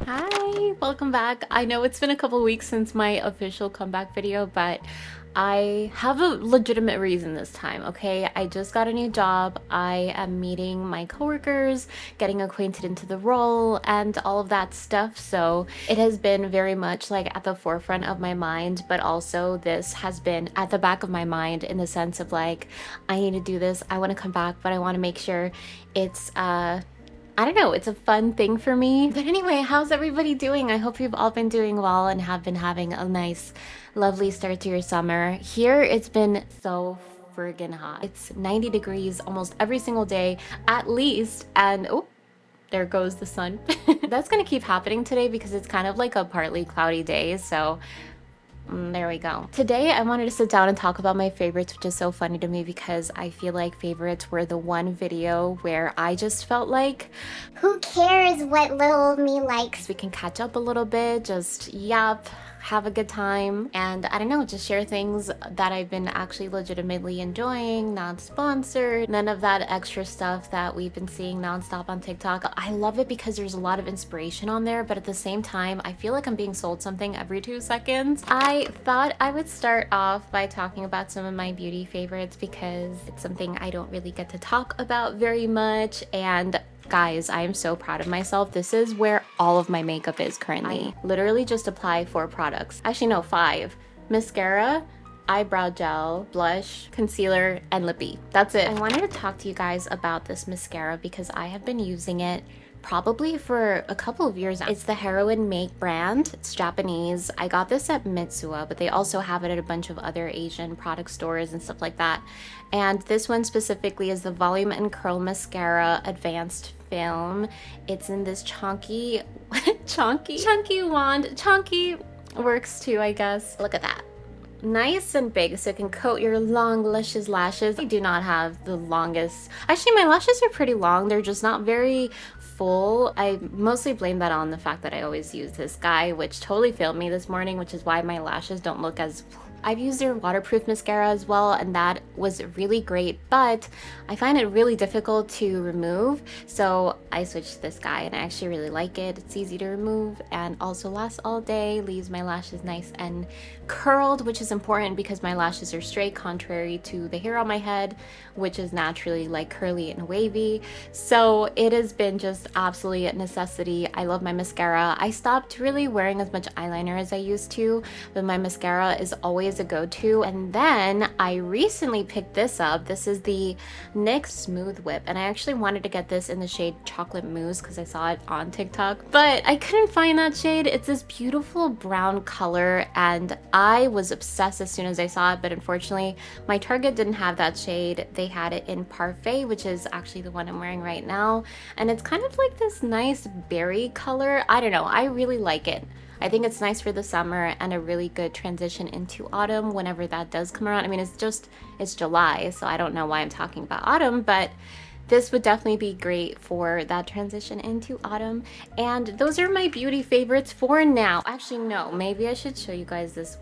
Hi, welcome back. I know it's been a couple weeks since my official comeback video, but I have a legitimate reason this time, okay? I just got a new job. I am meeting my coworkers, getting acquainted into the role, and all of that stuff. So it has been very much like at the forefront of my mind, but also this has been at the back of my mind in the sense of like, I need to do this. I want to come back, but I want to make sure it's I don't know, it's a fun thing for me. But anyway, how's everybody doing? I hope you've all been doing well and have been having a nice, lovely start to your summer. Here, it's been so friggin' hot. It's 90 degrees almost every single day, at least, and oh, there goes the sun. That's gonna keep happening today because it's kind of like a partly cloudy day, so there we go. Today, I wanted to sit down and talk about my favorites, which is so funny to me because I feel like favorites were the one video where I just felt like, who cares what little me likes? we can catch up a little bit, just yap, have a good time, and I don't know, just share things that I've been actually legitimately enjoying, not sponsored, none of that extra stuff that we've been seeing nonstop on TikTok. I love it because there's a lot of inspiration on there, but at the same time, I feel like I'm being sold something every 2 seconds. I thought I would start off by talking about some of my beauty favorites because it's something I don't really get to talk about very much, and guys, I am so proud of myself. This is where all of my makeup is currently. I literally just apply 4 products. Actually, no, 5. Mascara, eyebrow gel, blush, concealer, and lippy. That's it. I wanted to talk to you guys about this mascara because I have been using it probably for a couple of years now. It's the Heroin Make brand. It's Japanese. I got this at Mitsuwa, but they also have it at a bunch of other Asian product stores and stuff like that. And this one specifically is the Volume and Curl Mascara Advanced Film. It's in this chunky wand. Chunky works too, I guess. Look at that. Nice and big so it can coat your long luscious lashes. I do not have the longest. Actually, my lashes are pretty long. They're just not very full. I mostly blame that on the fact that I always use this guy, which totally failed me this morning, which is why my lashes don't look as... I've used their waterproof mascara as well, and that was really great, but I find it really difficult to remove, so I switched to this guy, and I actually really like it. It's easy to remove and also lasts all day, leaves my lashes nice and curled, which is important because my lashes are straight, contrary to the hair on my head, which is naturally like curly and wavy. So it has been just absolutely a necessity. I love my mascara. I stopped really wearing as much eyeliner as I used to, but my mascara is always a go-to. And then I recently picked this up. This is the NYX Smooth Whip, and I actually wanted to get this in the shade Chocolate Mousse because I saw it on TikTok, but I couldn't find that shade. It's this beautiful brown color, and I was obsessed as soon as I saw it, but unfortunately my Target didn't have that shade. They had it in Parfait, which is actually the one I'm wearing right now, and it's kind of like this nice berry color. I don't know, I really like it. I think it's nice for the summer and a really good transition into autumn whenever that does come around. I mean, it's July, so I don't know why I'm talking about autumn, but this would definitely be great for that transition into autumn. And those are my beauty favorites for now. Actually, no, maybe I should show you guys this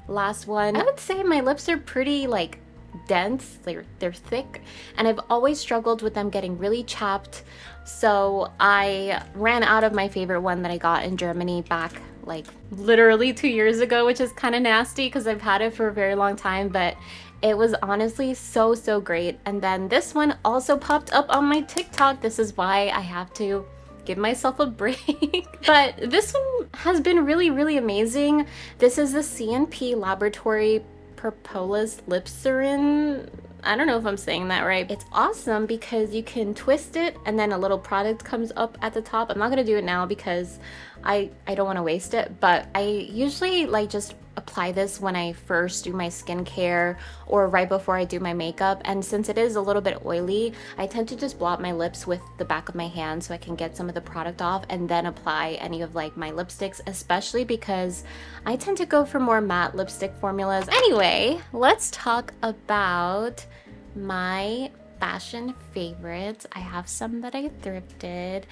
last one. I would say my lips are pretty like dense, they're thick, and I've always struggled with them getting really chapped, so I ran out of my favorite one that I got in Germany back like literally 2 years ago, which is kind of nasty because I've had it for a very long time, but it was honestly so great. And then this one also popped up on my TikTok. This is why I have to give myself a break. But this one has been really amazing. This is the CNP Laboratory Propolis Lipserin. I don't know if I'm saying that right. It's awesome because you can twist it and then a little product comes up at the top. I'm not gonna do it now because I don't want to waste it, but I usually like just apply this when I first do my skincare or right before I do my makeup, and since it is a little bit oily, I tend to just blot my lips with the back of my hand so I can get some of the product off and then apply any of like my lipsticks, especially because I tend to go for more matte lipstick formulas. Anyway, let's talk about my fashion favorites. I have some that I thrifted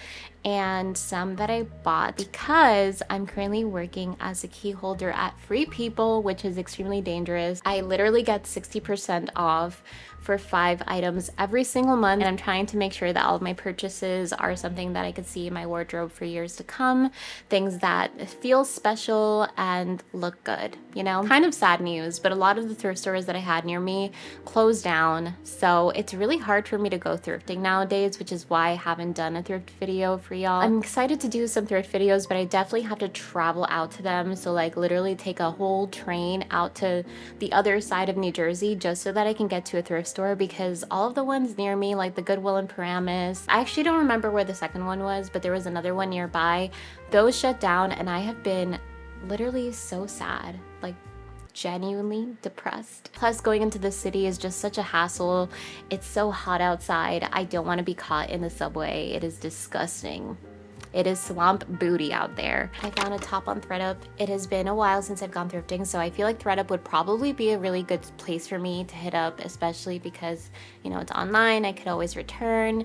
and some that I bought because I'm currently working as a key holder at Free People, which is extremely dangerous. I literally get 60% off for 5 items every single month, and I'm trying to make sure that all of my purchases are something that I could see in my wardrobe for years to come, things that feel special and look good, you know? Kind of sad news, but a lot of the thrift stores that I had near me closed down, so it's really hard for me to go thrifting nowadays, which is why I haven't done a thrift video for y'all. I'm excited to do some thrift videos, but I definitely have to travel out to them, so like literally take a whole train out to the other side of New Jersey just so that I can get to a thrift store, because all of the ones near me, like the Goodwill in Paramus, I actually don't remember where the second one was, but there was another one nearby, those shut down, and I have been literally so sad, like genuinely depressed. Plus, going into the city is just such a hassle. It's so hot outside. I don't want to be caught in the subway. It is disgusting. It is swamp booty out there. I found a top on ThredUp. It has been a while since I've gone thrifting, so I feel like ThredUp would probably be a really good place for me to hit up, especially because, you know, it's online, I could always return,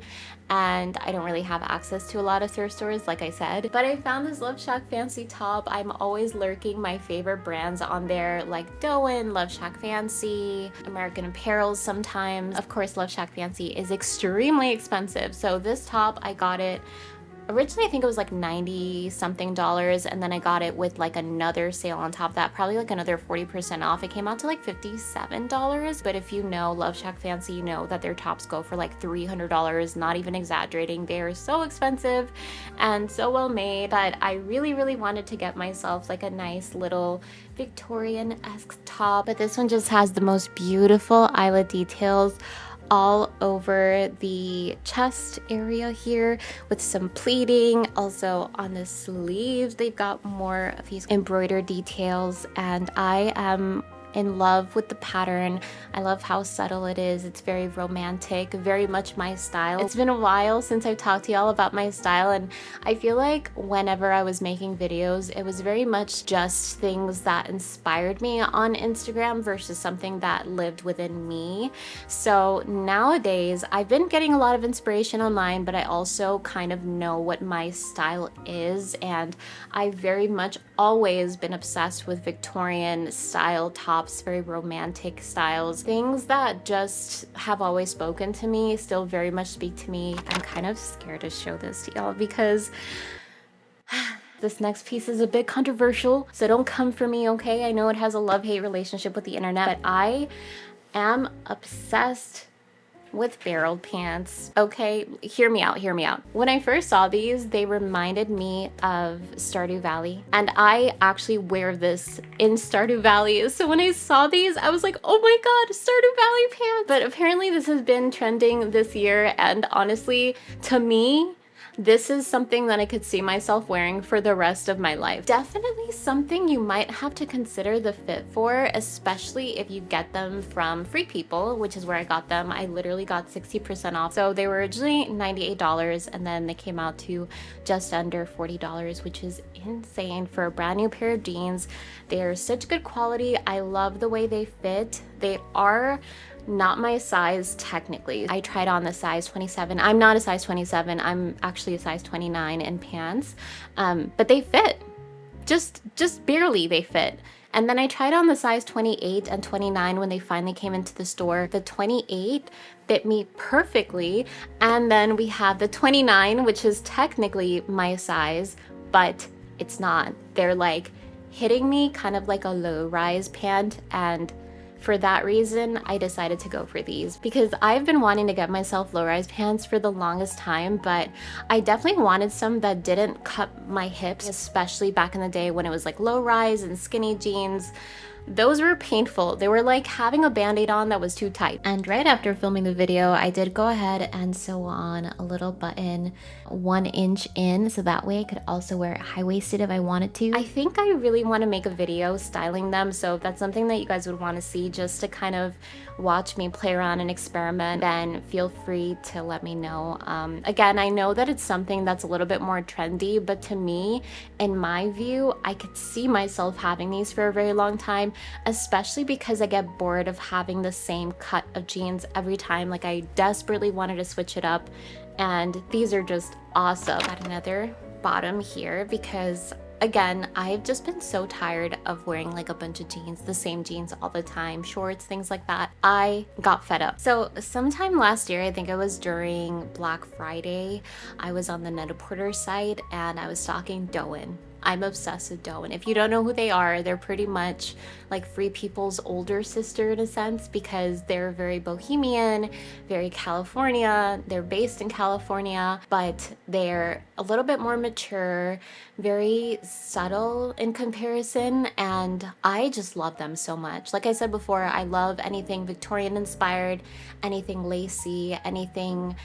and I don't really have access to a lot of thrift stores, like I said. But I found this Love Shack Fancy top. I'm always lurking my favorite brands on there, like Doan, Love Shack Fancy, American Apparel sometimes. Of course, Love Shack Fancy is extremely expensive, so this top, I got it originally, I think it was like 90 something dollars, and then I got it with like another sale on top of that, probably like another 40% off. It came out to like $57. But if you know Love Shack Fancy, you know that their tops go for like $300, not even exaggerating. They are so expensive and so well made. But I really wanted to get myself like a nice little Victorian-esque top. But this one just has the most beautiful eyelet details all over the chest area here with some pleating. Also on the sleeves, they've got more of these embroidered details, and I am in love with the pattern. I love how subtle it is. It's very romantic, very much my style. It's been a while since I've talked to y'all about my style, and I feel like whenever I was making videos, it was very much just things that inspired me on Instagram versus something that lived within me. So nowadays, I've been getting a lot of inspiration online, but I also kind of know what my style is, and I've very much always been obsessed with Victorian style tops, very romantic styles, things that just have always spoken to me, still very much speak to me. I'm kind of scared to show this to y'all because this next piece is a bit controversial, so don't come for me, okay? I know it has a love-hate relationship with the internet, but I am obsessed with barreled pants. Okay, hear me out, hear me out. When I first saw these, they reminded me of Stardew Valley, and I actually wear this in Stardew Valley. So when I saw these, I was like, oh my god, Stardew Valley pants! But apparently this has been trending this year, and honestly, to me, this is something that I could see myself wearing for the rest of my life. Definitely something you might have to consider the fit for, especially if you get them from Free People, which is where I got them. I literally got 60% off. So they were originally $98, and then they came out to just under $40, which is insane for a brand new pair of jeans. They are such good quality. I love the way they fit. They are not my size technically. I tried on the size 27. I'm not a size 27. I'm actually a size 29 in pants, but they fit. Just barely they fit. And then I tried on the size 28 and 29 when they finally came into the store. The 28 fit me perfectly. And then we have the 29, which is technically my size, but it's not. They're like hitting me kind of like a low-rise pant, and for that reason, I decided to go for these because I've been wanting to get myself low-rise pants for the longest time, but I definitely wanted some that didn't cut my hips, especially back in the day when it was like low-rise and skinny jeans. Those were painful. They were like having a band-aid on that was too tight. And right after filming the video, I did go ahead and sew on a little button 1 inch in, so that way I could also wear it high-waisted if I wanted to. I think I really want to make a video styling them, so if that's something that you guys would want to see just to kind of watch me play around and experiment, then feel free to let me know. Again, I know that it's something that's a little bit more trendy, but to me, in my view, I could see myself having these for a very long time, especially because I get bored of having the same cut of jeans every time. Like, I desperately wanted to switch it up, and these are just awesome. Got another bottom here because again, I've just been so tired of wearing like a bunch of jeans, the same jeans all the time, shorts, things like that. I got fed up. So sometime last year, I think it was during Black Friday, I was on the Net-a-Porter site and I was stalking Doan. I'm obsessed with Doan. If you don't know who they are, they're pretty much like Free People's older sister in a sense, because they're very bohemian, very California. They're based in California, but they're a little bit more mature, very subtle in comparison, and I just love them so much. Like I said before, I love anything Victorian inspired, anything lacy, anything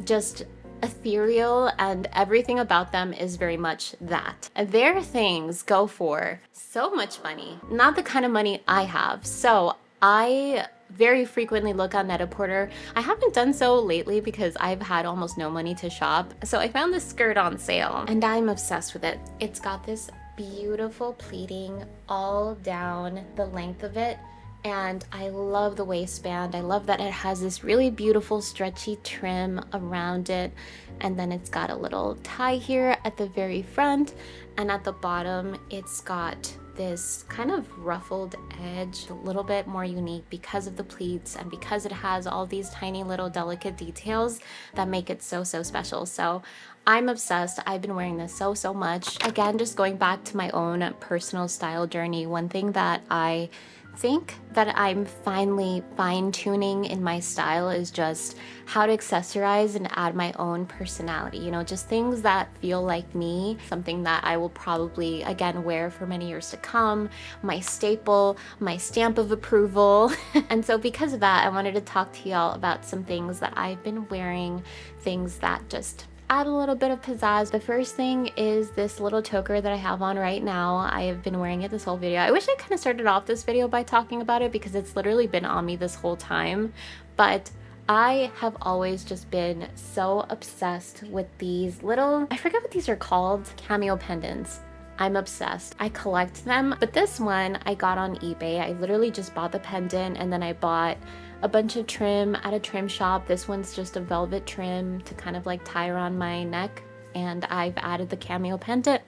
just ethereal, and everything about them is very much that. Their things go for so much money, not the kind of money I have. So I very frequently look on Net-a-Porter. I haven't done so lately because I've had almost no money to shop. So I found this skirt on sale and I'm obsessed with it. It's got this beautiful pleating all down the length of it. And I love the waistband. I love that it has this really beautiful stretchy trim around it. And then it's got a little tie here at the very front. And at the bottom, it's got this kind of ruffled edge, a little bit more unique because of the pleats and because it has all these tiny little delicate details that make it so, so special. So I'm obsessed. I've been wearing this so much. Again, just going back to my own personal style journey, one thing that I think that I'm finally fine-tuning in my style is just how to accessorize and add my own personality, you know, just things that feel like me, something that I will probably again wear for many years to come, my staple, my stamp of approval. And so because of that, I wanted to talk to y'all about some things that I've been wearing, things that just add a little bit of pizzazz. The first thing is this little choker that I have on right now. I have been wearing it this whole video. I wish I kind of started off this video by talking about it because it's literally been on me this whole time, but I have always just been so obsessed with these little, I forget what these are called, cameo pendants. I'm obsessed. I collect them, but this one I got on eBay. I literally just bought the pendant and then I bought a bunch of trim at a trim shop. This one's just a velvet trim to kind of like tie around my neck, and I've added the cameo pendant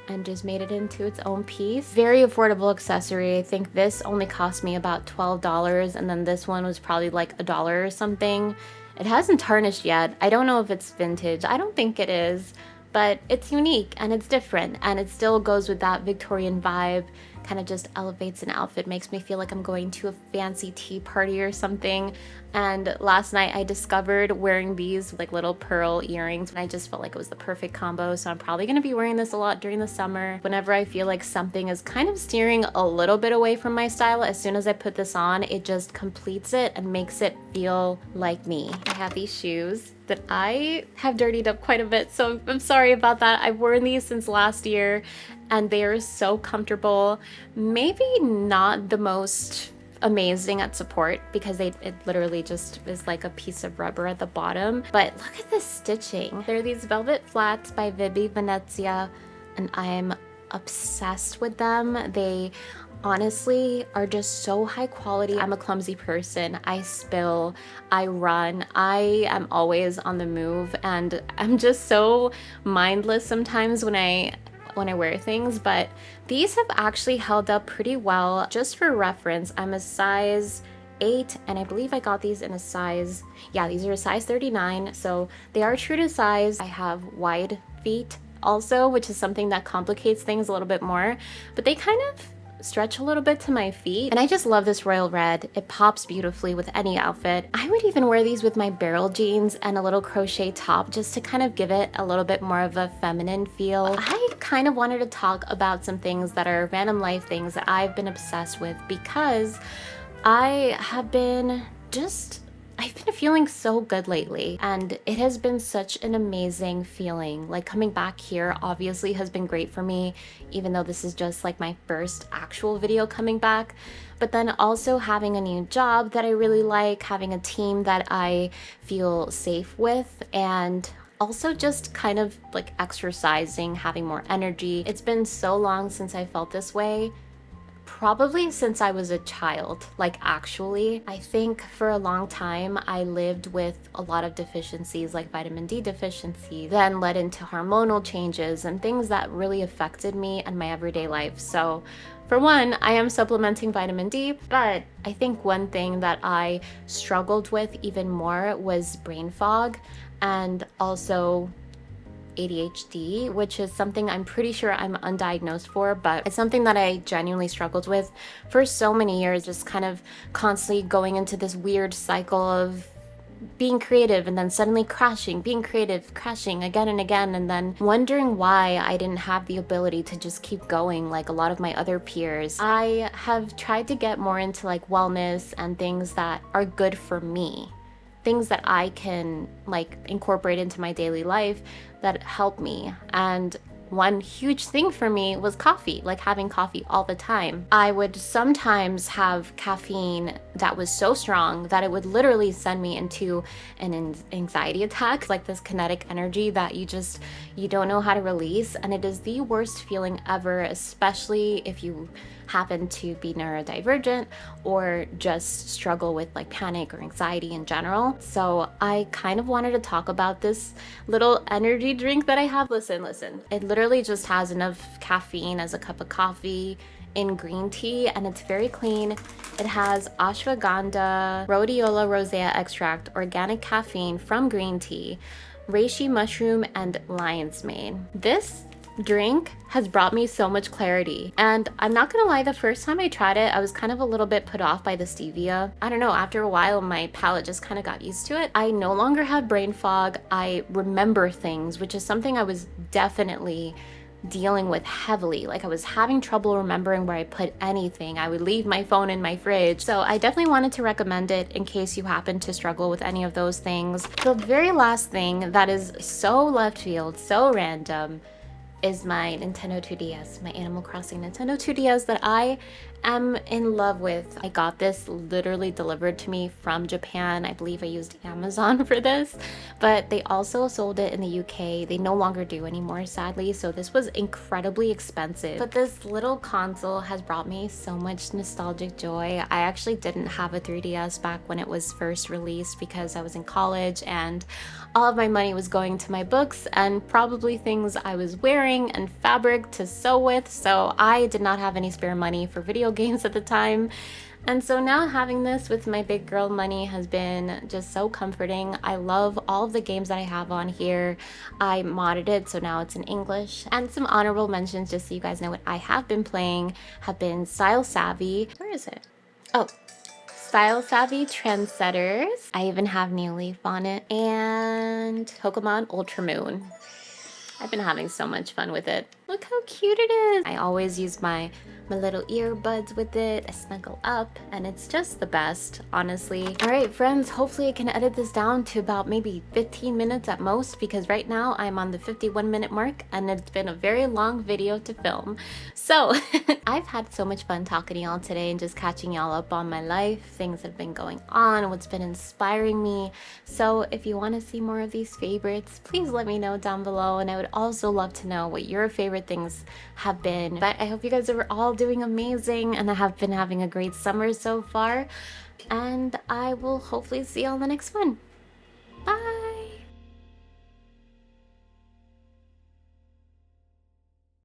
and just made it into its own piece. Very affordable accessory. I think this only cost me about $12, and then this one was probably like $1 or something. It hasn't tarnished yet. I don't know if it's vintage. I don't think it is, but it's unique and it's different, and it still goes with that Victorian vibe. Kind of just elevates an outfit, makes me feel like I'm going to a fancy tea party or something. And last night I discovered wearing these like little pearl earrings, and I just felt like it was the perfect combo. So I'm probably going to be wearing this a lot during the summer. Whenever I feel like something is kind of steering a little bit away from my style, as soon as I put this on, it just completes it and makes it feel like me. I have these shoes that I have dirtied up quite a bit, so I'm sorry about that. I've worn these since last year and they are so comfortable. Maybe not the most amazing at support because it literally just is like a piece of rubber at the bottom, but look at this stitching. They're these velvet flats by Vibi Venezia and I'm obsessed with them. They honestly are just so high quality. I'm a clumsy person. I spill, I run, I am always on the move, and I'm just so mindless sometimes when I wear things, but these have actually held up pretty well. Just for reference, I'm a size 8 and I believe I got these in a size, yeah, these are a size 39, so they are true to size. I have wide feet also, which is something that complicates things a little bit more, but they kind of stretch a little bit to my feet, and I just love this royal red. It pops beautifully with any outfit. I would even wear these with my barrel jeans and a little crochet top just to kind of give it a little bit more of a feminine feel. I kind of wanted to talk about some things that are random life things that I've been obsessed with because I have been I've been feeling so good lately, and it has been such an amazing feeling. Like coming back here obviously has been great for me, even though this is just like my first actual video coming back. But then also having a new job that I really like, having a team that I feel safe with, and also just kind of like exercising, having more energy. It's been so long since I felt this way. Probably since I was a child, like actually. I think for a long time I lived with a lot of deficiencies like vitamin D deficiency, then led into hormonal changes and things that really affected me and my everyday life. So for one, I am supplementing vitamin D, but I think one thing that I struggled with even more was brain fog and also ADHD, which is something I'm pretty sure I'm undiagnosed for, but it's something that I genuinely struggled with for so many years, just kind of constantly going into this weird cycle of being creative and then suddenly crashing, being creative, crashing again and again, and then wondering why I didn't have the ability to just keep going like a lot of my other peers. I have tried to get more into like wellness and things that are good for me, things that I can like incorporate into my daily life that help me. And one huge thing for me was coffee, like having coffee all the time. I would sometimes have caffeine that was so strong that it would literally send me into an anxiety attack, like this kinetic energy that you don't know how to release. And it is the worst feeling ever, especially if you happen to be neurodivergent or just struggle with like panic or anxiety in general. So I kind of wanted to talk about this little energy drink that I have. Listen. It literally just has enough caffeine as a cup of coffee in green tea, and it's very clean. It has ashwagandha, rhodiola rosea extract, organic caffeine from green tea, reishi mushroom, and lion's mane. This drink has brought me so much clarity, and I'm not gonna lie, the first time I tried it I was kind of a little bit put off by the stevia. I don't know, after a while my palate just kind of got used to it. I no longer have brain fog. I remember things, which is something I was definitely dealing with heavily. Like I was having trouble remembering where I put anything. I would leave my phone in my fridge. So I definitely wanted to recommend it in case you happen to struggle with any of those things. The very last thing that is so left field, so random, is my Nintendo 2DS, my Animal Crossing Nintendo 2DS that I am in love with. I got this literally delivered to me from Japan. I believe I used Amazon for this, but they also sold it in the UK. They no longer do anymore, sadly, so this was incredibly expensive. But this little console has brought me so much nostalgic joy. I actually didn't have a 3DS back when it was first released because I was in college and all of my money was going to my books and probably things I was wearing and fabric to sew with, so I did not have any spare money for video games at the time. And so now having this with my big girl money has been just so comforting. I love all of the games that I have on here. I modded it so now it's in English. And some honorable mentions, just so you guys know what I have been playing, have been Style Savvy. Where is it? Oh, Style Savvy Trendsetters. I even have New Leaf on it. And Pokemon Ultra Moon. I've been having so much fun with it. Look how cute it is. I always use my little earbuds with it. I snuggle up and it's just the best, honestly. All right, friends, hopefully I can edit this down to about maybe 15 minutes at most, because right now I'm on the 51-minute mark and it's been a very long video to film. So I've had so much fun talking to y'all today and just catching y'all up on my life, things that have been going on, what's been inspiring me. So if you want to see more of these favorites, please let me know down below, and I would also love to know what your favorite things have been. But I hope you guys are all doing amazing and I have been having a great summer so far, and I will hopefully see you on the next one. Bye.